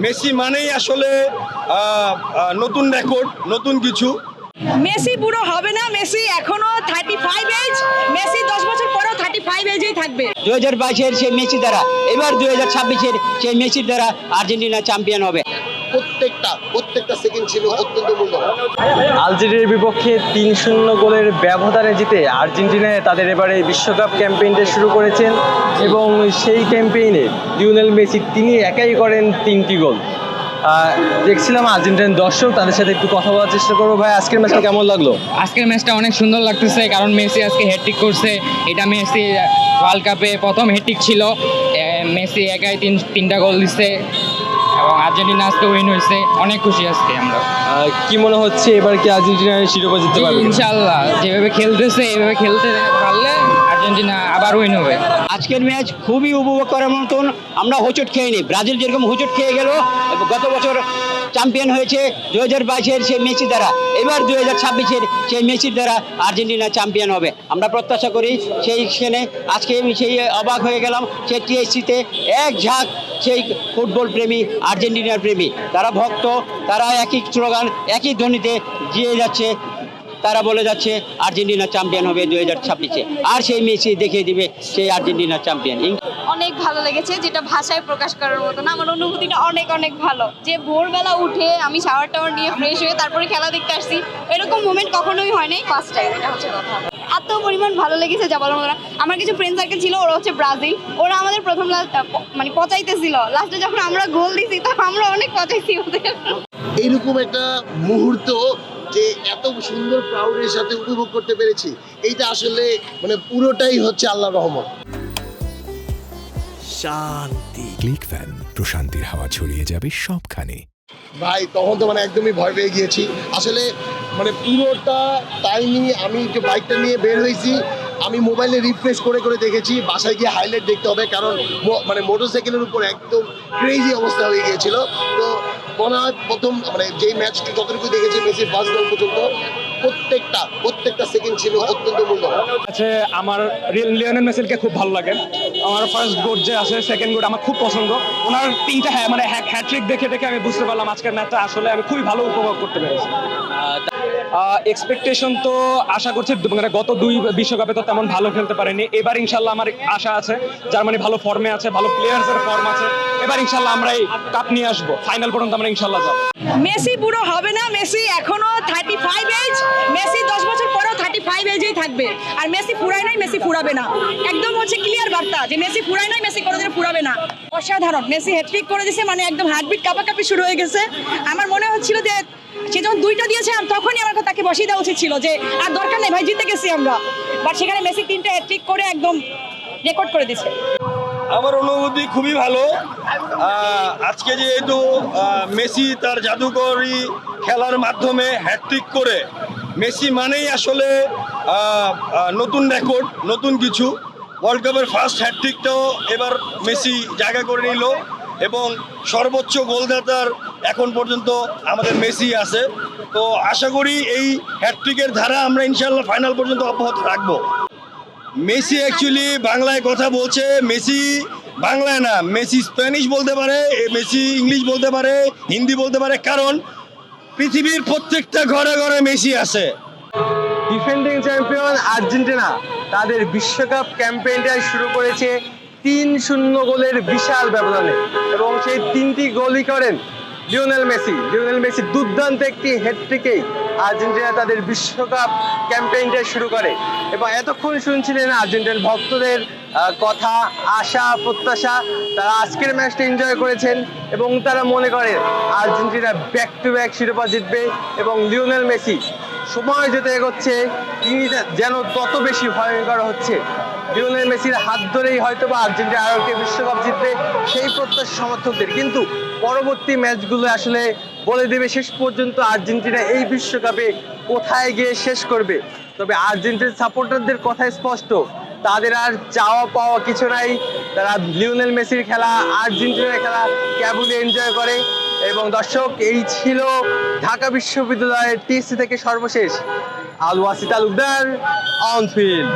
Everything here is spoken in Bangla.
মেসি মানেই আসলে নতুন রেকর্ড, নতুন কিছু। মেসি বুড়ো হবে না, মেসি এখনো 35 এজ, মেসি 10 বছর পরেও 35 এজেই থাকবে। 2022-এর সেই মেসি দ্বারা এবার 2026-এর সেই মেসির দ্বারা আর্জেন্টিনা চ্যাম্পিয়ন হবে। প্রত্যেকটা সেকেন্ড ছিল অত্যন্ত মূল্যবান। আলজেরিয়ার বিপক্ষে 3-0 গোলের ব্যবধানে জিতে আর্জেন্টিনায় তাদের এবারে বিশ্বকাপ ক্যাম্পেইনটা শুরু করেছেন এবং সেই ক্যাম্পেইনে লিওনেল মেসি তিনি একাই করেন 3টি গোল। দেখছিলাম আর্জেন্টিনার দর্শক, তাদের সাথে একটু কথা বলার চেষ্টা করবো। ভাই, আজকের ম্যাচটা কেমন লাগলো? আজকের ম্যাচটা অনেক সুন্দর লাগতেছে, কারণ মেসি আজকে হ্যাটট্রিক করছে। এটা মেসি ওয়ার্ল্ড কাপে প্রথম হ্যাটট্রিক ছিল। মেসি একাই তিনটা গোল দিচ্ছে এবং আর্জেন্টিনা আজকে উইন হয়েছে। অনেক খুশি আজকে আমরা। কি মনে হচ্ছে এবার কি আর্জেন্টিনা শিরোপা জিততে পারবে? ইনশাআল্লাহ, যেভাবে খেলতেছে এভাবে খেলতে পারলে আর্জেন্টিনা আবার উইন হবে। আজকের ম্যাচ খুবই উপভোগ করার মতন। আমরা হোঁচট খেয়ে ব্রাজিল যেরকম হোঁচট খেয়ে গেল, গত বছর চ্যাম্পিয়ন হয়েছে 2022-এর সেই মেসি দ্বারা, এবার 2026-এর সেই মেসির দ্বারা আর্জেন্টিনা চ্যাম্পিয়ন হবে। আমরা প্রত্যাশা করি সেইখানে আজকে সেই অবাক হয়ে গেলাম সেই টিএসসিতে এক ঝাঁক সেই ফুটবল প্রেমী, আর্জেন্টিনার প্রেমী, তারা ভক্ত, তারা একই স্লোগান একই ধ্বনিতে জিয়ে যাচ্ছে। তারা বলে যাচ্ছে আর্জেন্টিনা চ্যাম্পিয়ন হবে 2026-এ, আর সেই মেসি দেখিয়ে দিবে সেই আর্জেন্টিনা চ্যাম্পিয়ন। অনেক ভালো লেগেছে, যেটা ভাষায় প্রকাশ করার মতো না। আমার অনুভূতিটা অনেক অনেক ভালো, যে ভোরবেলা উঠে আমি শাওয়ার টাওয়ার নিয়ে ফ্রেশ হয়ে তারপরে খেলা দেখতে আসছি। এরকম মোমেন্ট কখনোই হয় নাই, ফার্স্ট টাইম। এটা হচ্ছে কথা। এত পরিমাণ ভালো লেগেছে যা বলার মতো না। আমার কিছু ফ্রেন্ড সার্কেল ছিল, ওরা হচ্ছে ব্রাজিল, ওরা আমাদের প্রথম মানে পচাইতেছিল। লাস্টে যখন আমরা গোল দিছি তখন আমরা অনেক পচাইছি ওদের। এইরকম একটা মুহূর্ত যে এত সুন্দর প্রাউডের সাথে উপভোগ করতে পেরেছি, এইটা আসলে মানে পুরোটাই হচ্ছে আল্লাহর রহমত। শান্তি। ক্লিক ফ্যান, প্রশান্তির হাওয়া ছড়িয়ে যাবে সবখানে। ভাই, তখন তো মানে একদমই ভয় পেয়ে গিয়েছি আসলে। মানে পুরোটা টাইমই আমি যে বাইকটা নিয়ে বের হয়েছি, আমি মোবাইলে রিফ্রেশ করে করে দেখেছি। বাসায় গিয়ে হাইলাইট দেখতে হবে, কারণ মানে মোটরসাইকেলের উপর একদম ক্রেজি অবস্থা হয়ে গিয়েছিল। তো মনে হয় প্রথম মানে যেই ম্যাচটি যতটুকু দেখেছি মেসির ফার্স্ট গোল পর্যন্ত প্রত্যেকটা সেকেন্ড ছিল অত্যন্ত মূল্যবান। আচ্ছা, আমার লিওনেল মেসিকে খুব ভালো লাগে। আমার ফার্স্ট গোল যে আছে, সেকেন্ড গোল আমার খুব পছন্দ। ওনার তিনটা মানে হ্যাট্রিক দেখে আমি বুঝতে পারলাম আজকের ম্যাচটা আসলে আমি খুবই ভালো উপভোগ করতে পেরেছি। এক্সপেকটেশন তো আশা করছি, মানে গত 2 বিশ্বকাপে তো তেমন ভালো খেলতে পারেনি। এবার ইনশাল্লাহ আমার আশা আছে, জার্মানি ভালো ফর্মে আছে, ভালো প্লেয়ার্সের ফর্ম আছে। এবার ইনশাল্লাহ আমরা এই কাপ নিয়ে আসবো, ফাইনাল পর্যন্ত আমরা ইনশাল্লাহ যাবো। মেসি বুড়ো হবে না, মেসি এখনো 35 এজ, মেসি 10 বছর পরেও 35 এজেই থাকবে। আর মেসি ফুরায় নাই, মেসি ফুরাবে না। একদম হচ্ছে ক্লিয়ার বার্তা যে মেসি ফুরায় নাই, মেসি কোনোদিন ফুরাবে না। অসাধারণ, মেসি হ্যাটট্রিক করে দিয়েছে, মানে একদম হার্টবিট কাঁপাকাঁপি শুরু হয়ে গেছে। আমার মনে হচ্ছিল যে সে যখন 2টা দিয়েছে তখনই আমার তাকে বসিয়ে দেওয়া উচিত ছিল, যে আর দরকার নেই ভাই, জিতে গেছি আমরা। বাট সেখানে মেসি 3টা হ্যাটট্রিক করে একদম রেকর্ড করে দিয়েছে। আমার অনুভূতি খুবই ভালো। আজকে যেহেতু মেসি তার জাদুকরী খেলার মাধ্যমে হ্যাটট্রিক করে, মেসি মানেই আসলে নতুন রেকর্ড, নতুন কিছু। ওয়ার্ল্ড কাপের ফার্স্ট হ্যাটট্রিকটাও এবার মেসি জায়গা করে নিল এবং সর্বোচ্চ গোলদাতার এখন পর্যন্ত আমাদের মেসি আছে। তো আশা করি এই হ্যাটট্রিকের ধারা আমরা ইনশাল্লাহ ফাইনাল পর্যন্ত অব্যাহত রাখবো। মেসি অ্যাকচুয়ালি বাংলায় কথা বলছে, মেসি বাংলায় না, মেসি স্প্যানিশ বলতে পারে, মেসি ইংলিশ বলতে পারে, হিন্দি বলতে পারে, কারণ পৃথিবীর প্রত্যেকটা ঘরে ঘরে মেসি আছে। ডিফেন্ডিং চ্যাম্পিয়ন আর্জেন্টিনা তাদের বিশ্বকাপ ক্যাম্পেইনটা শুরু করেছে 3-0 গোলের বিশাল ব্যবধানে এবং সেই 3টি গোলই করেন লিওনেল মেসি দুর্দান্ত একটি হ্যাটট্রিকেই আর্জেন্টিনা তাদের বিশ্বকাপ ক্যাম্পেইনটা শুরু করে। এবং এতক্ষণ শুনছিলেন আর্জেন্টিনার ভক্তদের কথা, আশা, প্রত্যাশা। তারা আজকের ম্যাচটা এনজয় করেছেন এবং তারা মনে করে আর্জেন্টিনা ব্যাক টু ব্যাক শিরোপা জিতবে এবং লিওনেল মেসি সময় যেতে এগোচ্ছে, তিনি যেন তত বেশি ভয়ঙ্কর হচ্ছে। লিওনেল মেসির হাত ধরেই হয়তো বা আর্জেন্টিনা আরও বিশ্বকাপ জিতবে, সেই প্রত্যাশা সমর্থকদের। কিন্তু পরবর্তী ম্যাচগুলো আসলে বলে দেবে শেষ পর্যন্ত আর্জেন্টিনা এই বিশ্বকাপে কোথায় গিয়ে শেষ করবে। তবে আর্জেন্টিনার সাপোর্টারদের কথা স্পষ্ট, তাদের আর চাওয়া পাওয়া কিছু নাই। তারা লিওনেল মেসির খেলা, আর্জেন্টিনার খেলা কেবলই এনজয় করে। এবং দর্শক, এই ছিল ঢাকা বিশ্ববিদ্যালয়ের টিএসসি থেকে সর্বশেষ আল ওয়াসি তালুকদার অন ফিল্ড।